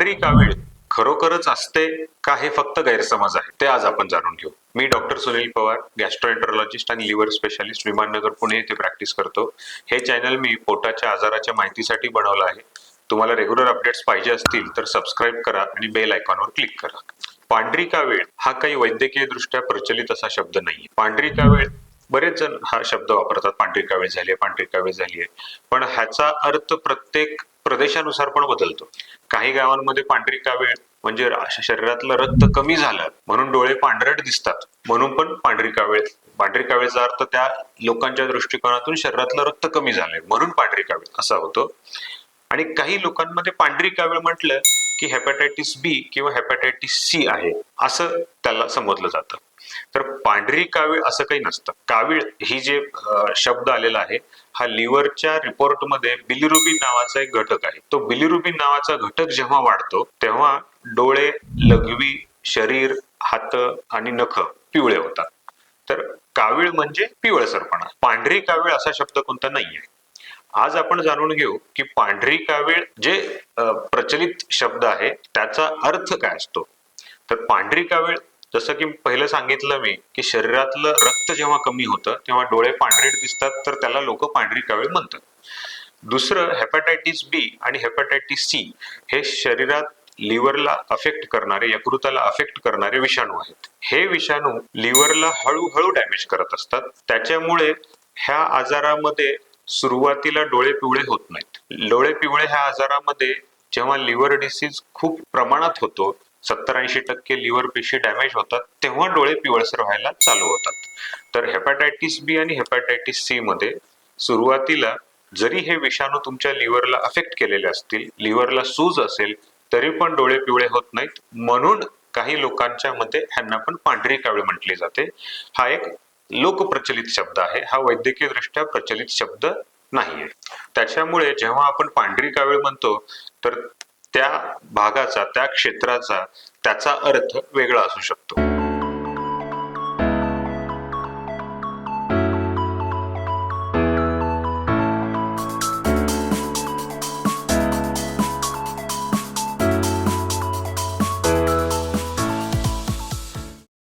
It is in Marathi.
पांढरी कावीळ खरोखरच असते का हे फक्त गैरसमज आहे ते आज आपण जाणून घेऊ. मी डॉक्टर सुनील पवार, गॅस्ट्रोएंटरोलॉजिस्ट आणि लिव्हर स्पेशालिस्ट, विमाननगर पुणे येथे प्रॅक्टिस करतो. हे चॅनल मी पोटाच्या आजाराच्या माहितीसाठी बनवलं आहे. तुम्हाला रेग्युलर अपडेट्स पाहिजे असतील तर सबस्क्राईब करा आणि बेल आयकॉनवर क्लिक करा. पांढरी कावीळ हा काही वैद्यकीय दृष्ट्या प्रचलित असा शब्द नाही. पांढरी कावीळ बरेच जण हा शब्द वापरतात, पांढरी कावीळ झाली आहे, पांढरी कावीळ झाली आहे, पण ह्याचा अर्थ प्रत्येक प्रदेशानुसार पण बदलतो. काही गावांमध्ये पांढरी कावीळ म्हणजे शरीरातलं रक्त कमी झालं म्हणून डोळे पांढरट दिसतात म्हणून पण पांढरी कावीळचा अर्थ त्या लोकांच्या दृष्टिकोनातून शरीरातलं रक्त कमी झालंय म्हणून पांढरी कावीळ असा होतो. आणि काही लोकांमध्ये पांढरी कावीळ म्हटलं की हेपॅटायटिस बी किंवा हेपॅटायटिस सी आहे असं त्याला समजलं जातं. तर पांढरी कावीळ असं काही नसतं. कावीळ ही जे शब्द आलेला आहे हा लिव्हरच्या रिपोर्टमध्ये बिलिरुबिन नावाचा एक घटक आहे. तो बिलिरुबिन नावाचा घटक जेव्हा वाढतो तेव्हा डोळे, लघवी, शरीर, हात आणि नख पिवळे होतात. तर कावीळ म्हणजे पिवळसरपणा. पांढरी कावीळ असा शब्द कोणता नाहीये. आज आपण जाणून घेऊ की पांढरी कावीळ जे प्रचलित शब्द आहे त्याचा अर्थ काय असतो. तर पांढरी कावीळ जसं की पहिलं सांगितलं मी की शरीरातलं रक्त जेव्हा कमी होतं तेव्हा डोळे पांढरेट दिसतात तर त्याला लोक पांढरी कावीळ म्हणतात. दुसरं हेपॅटायटिस बी आणि हेपॅटायटिस सी हे शरीरात लिव्हरला अफेक्ट करणारे, यकृताला अफेक्ट करणारे विषाणू आहेत. हे विषाणू लिव्हरला हळूहळू डॅमेज करत असतात. त्याच्यामुळे ह्या आजारामध्ये सुरुवातीला डोळे पिवळे होत नाहीत. डोळे पिवळे ह्या आजारामध्ये जेव्हा लिव्हर डिसीज खूप प्रमाणात होतो, 70-80% लिव्हर पेशी डॅमेज होतात तेव्हा डोळे पिवळसर व्हायला चालू होतात. तर हेपॅटायटिस बी आणि हेपॅटायटिस सी मध्ये सुरुवातीला जरी हे विषाणू तुमच्या लिव्हरला अफेक्ट केलेले असतील, लिव्हरला सूज असेल तरी पण डोळे पिवळे होत नाहीत. म्हणून काही लोकांच्या मध्ये ह्यांना पण पांढरी कावीळ म्हटली जाते. हा एक लोकप्रचलित शब्द आहे, हा वैद्यकीय दृष्ट्या प्रचलित शब्द नाहीये. त्याच्यामुळे जेव्हा आपण पांढरी कावीळ म्हणतो तर त्या भागाचा, त्या क्षेत्राचा त्याचा अर्थ वेगळा असू शकतो.